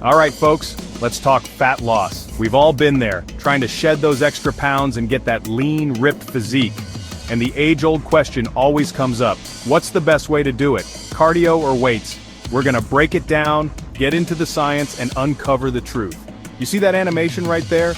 Alright folks, let's talk fat loss. We've all been there, trying to shed those extra pounds and get that lean, ripped physique. And the age-old question always comes up, what's the best way to do it? Cardio or weights? We're gonna break it down, get into the science, and uncover the truth. You see that animation right there?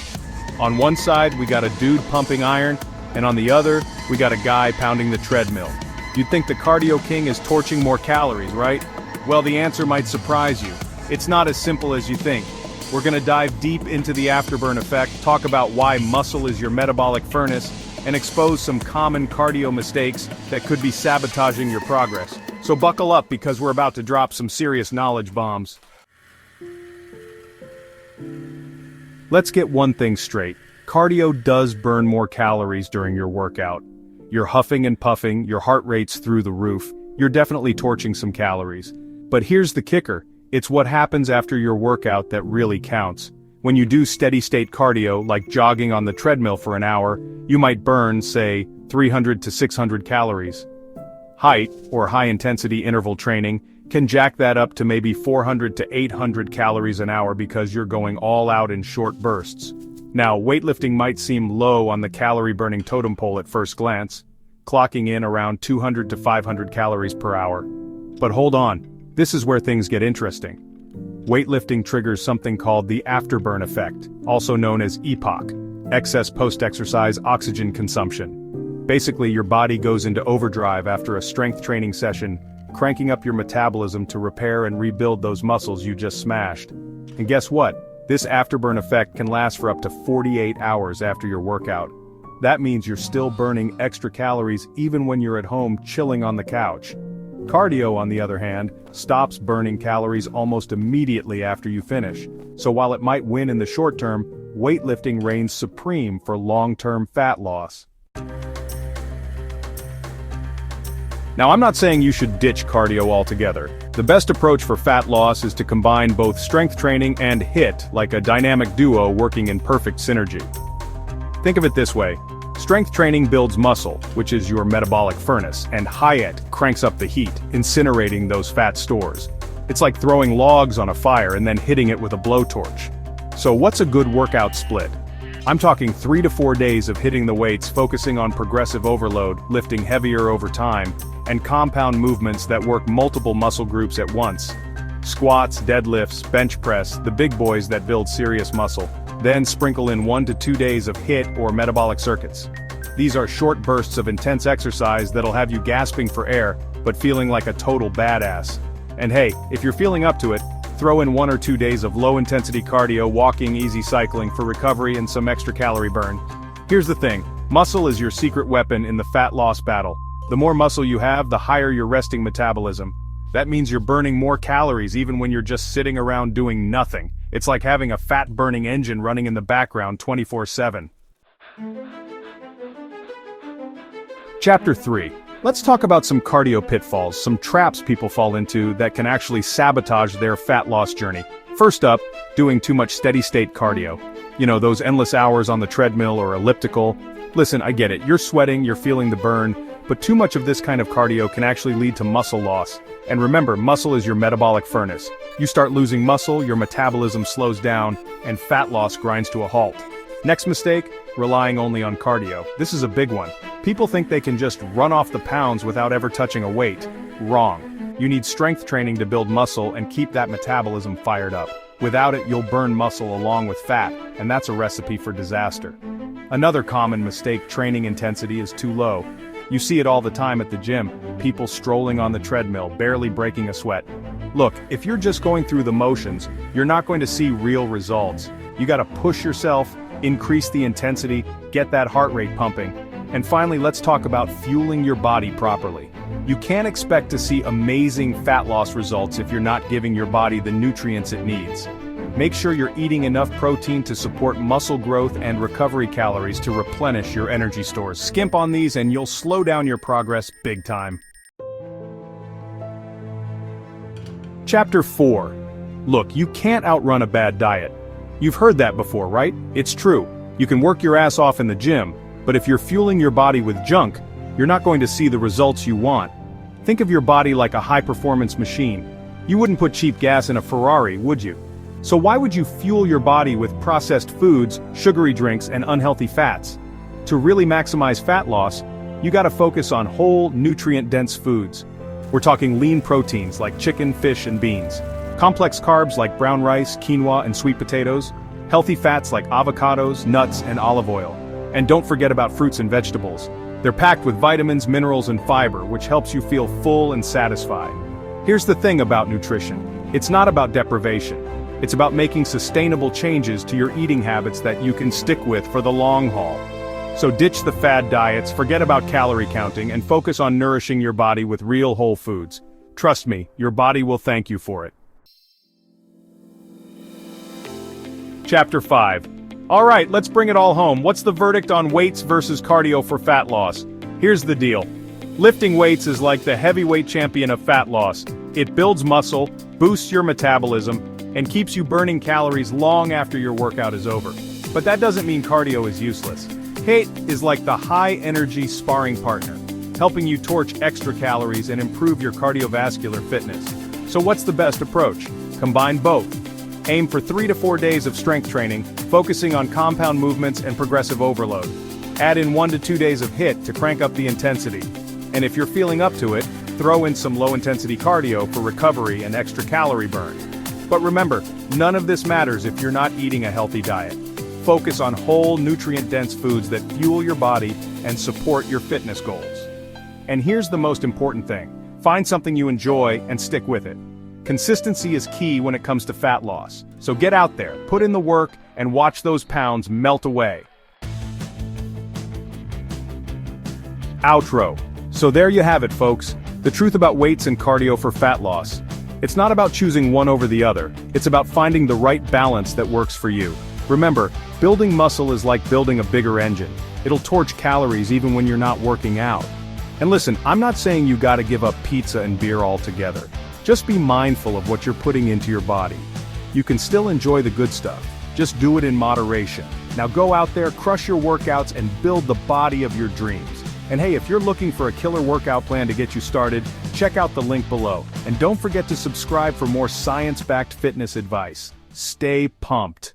On one side, we got a dude pumping iron, and on the other, we got a guy pounding the treadmill. You'd think the cardio king is torching more calories, right? Well, the answer might surprise you. It's not as simple as you think. We're gonna dive deep into the afterburn effect, talk about why muscle is your metabolic furnace, and expose some common cardio mistakes that could be sabotaging your progress. So buckle up because we're about to drop some serious knowledge bombs. Let's get one thing straight. Cardio does burn more calories during your workout. You're huffing and puffing, your heart rate's through the roof, you're definitely torching some calories. But here's the kicker, it's what happens after your workout that really counts. When you do steady-state cardio, like jogging on the treadmill for an hour, you might burn, say, 300 to 600 calories. Height, or high-intensity interval training, can jack that up to maybe 400 to 800 calories an hour because you're going all out in short bursts. Now, weightlifting might seem low on the calorie-burning totem pole at first glance, clocking in around 200 to 500 calories per hour. But hold on, this is where things get interesting. Weightlifting triggers something called the afterburn effect, also known as EPOC, excess post-exercise oxygen consumption. Basically, your body goes into overdrive after a strength training session, cranking up your metabolism to repair and rebuild those muscles you just smashed. And guess what? This afterburn effect can last for up to 48 hours after your workout. That means you're still burning extra calories even when you're at home chilling on the couch. Cardio, on the other hand, stops burning calories almost immediately after you finish. So while it might win in the short term, weightlifting reigns supreme for long-term fat loss. Now, I'm not saying you should ditch cardio altogether. The best approach for fat loss is to combine both strength training and HIIT, like a dynamic duo working in perfect synergy. Think of it this way. Strength training builds muscle, which is your metabolic furnace, and HIIT cranks up the heat, incinerating those fat stores. It's like throwing logs on a fire and then hitting it with a blowtorch. So what's a good workout split? I'm talking 3 to 4 days of hitting the weights, focusing on progressive overload, lifting heavier over time, and compound movements that work multiple muscle groups at once. Squats, deadlifts, bench press, the big boys that build serious muscle. Then sprinkle in 1 to 2 days of HIIT or metabolic circuits. These are short bursts of intense exercise that'll have you gasping for air, but feeling like a total badass. And hey, if you're feeling up to it, throw in 1 or 2 days of low-intensity cardio, walking, easy cycling for recovery and some extra calorie burn. Here's the thing, muscle is your secret weapon in the fat loss battle. The more muscle you have, the higher your resting metabolism. That means you're burning more calories even when you're just sitting around doing nothing. It's like having a fat-burning engine running in the background 24/7. Chapter 3. Let's talk about some cardio pitfalls, some traps people fall into that can actually sabotage their fat loss journey. First up, doing too much steady-state cardio. You know, those endless hours on the treadmill or elliptical. Listen, I get it, you're sweating, you're feeling the burn, but too much of this kind of cardio can actually lead to muscle loss. And remember, muscle is your metabolic furnace. You start losing muscle, your metabolism slows down, and fat loss grinds to a halt. Next mistake, relying only on cardio. This is a big one. People think they can just run off the pounds without ever touching a weight. Wrong. You need strength training to build muscle and keep that metabolism fired up. Without it, you'll burn muscle along with fat, and that's a recipe for disaster. Another common mistake, training intensity is too low. You see it all the time at the gym, people strolling on the treadmill, barely breaking a sweat. Look, if you're just going through the motions, you're not going to see real results. You gotta push yourself, increase the intensity, get that heart rate pumping. And finally, let's talk about fueling your body properly. You can't expect to see amazing fat loss results if you're not giving your body the nutrients it needs. Make sure you're eating enough protein to support muscle growth and recovery calories to replenish your energy stores. Skimp on these and you'll slow down your progress big time. Chapter 4. Look, you can't outrun a bad diet. You've heard that before, right? It's true. You can work your ass off in the gym, but if you're fueling your body with junk, you're not going to see the results you want. Think of your body like a high-performance machine. You wouldn't put cheap gas in a Ferrari, would you? So why would you fuel your body with processed foods, sugary drinks, and unhealthy fats? To really maximize fat loss, you gotta focus on whole, nutrient-dense foods. We're talking lean proteins like chicken, fish, and beans. Complex carbs like brown rice, quinoa, and sweet potatoes. Healthy fats like avocados, nuts, and olive oil. And don't forget about fruits and vegetables. They're packed with vitamins, minerals, and fiber, which helps you feel full and satisfied. Here's the thing about nutrition. It's not about deprivation. It's about making sustainable changes to your eating habits that you can stick with for the long haul. So ditch the fad diets, forget about calorie counting, and focus on nourishing your body with real whole foods. Trust me, your body will thank you for it. Chapter 5. Alright, let's bring it all home. What's the verdict on weights versus cardio for fat loss? Here's the deal. Lifting weights is like the heavyweight champion of fat loss. It builds muscle, boosts your metabolism, and keeps you burning calories long after your workout is over. But that doesn't mean cardio is useless. HIIT is like the high-energy sparring partner, helping you torch extra calories and improve your cardiovascular fitness. So what's the best approach? Combine both. Aim for 3 to 4 days of strength training, focusing on compound movements and progressive overload. Add in 1 to 2 days of HIIT to crank up the intensity. And if you're feeling up to it, throw in some low-intensity cardio for recovery and extra calorie burn. But remember, none of this matters if you're not eating a healthy diet. Focus on whole, nutrient-dense foods that fuel your body and support your fitness goals. And here's the most important thing. Find something you enjoy and stick with it. Consistency is key when it comes to fat loss. So get out there, put in the work, and watch those pounds melt away. Outro. So there you have it, folks. The truth about weights and cardio for fat loss. It's not about choosing one over the other. It's about finding the right balance that works for you. Remember, building muscle is like building a bigger engine. It'll torch calories even when you're not working out. And listen, I'm not saying you gotta give up pizza and beer altogether. Just be mindful of what you're putting into your body. You can still enjoy the good stuff. Just do it in moderation. Now go out there, crush your workouts, and build the body of your dreams. And hey, if you're looking for a killer workout plan to get you started, check out the link below. And don't forget to subscribe for more science-backed fitness advice. Stay pumped.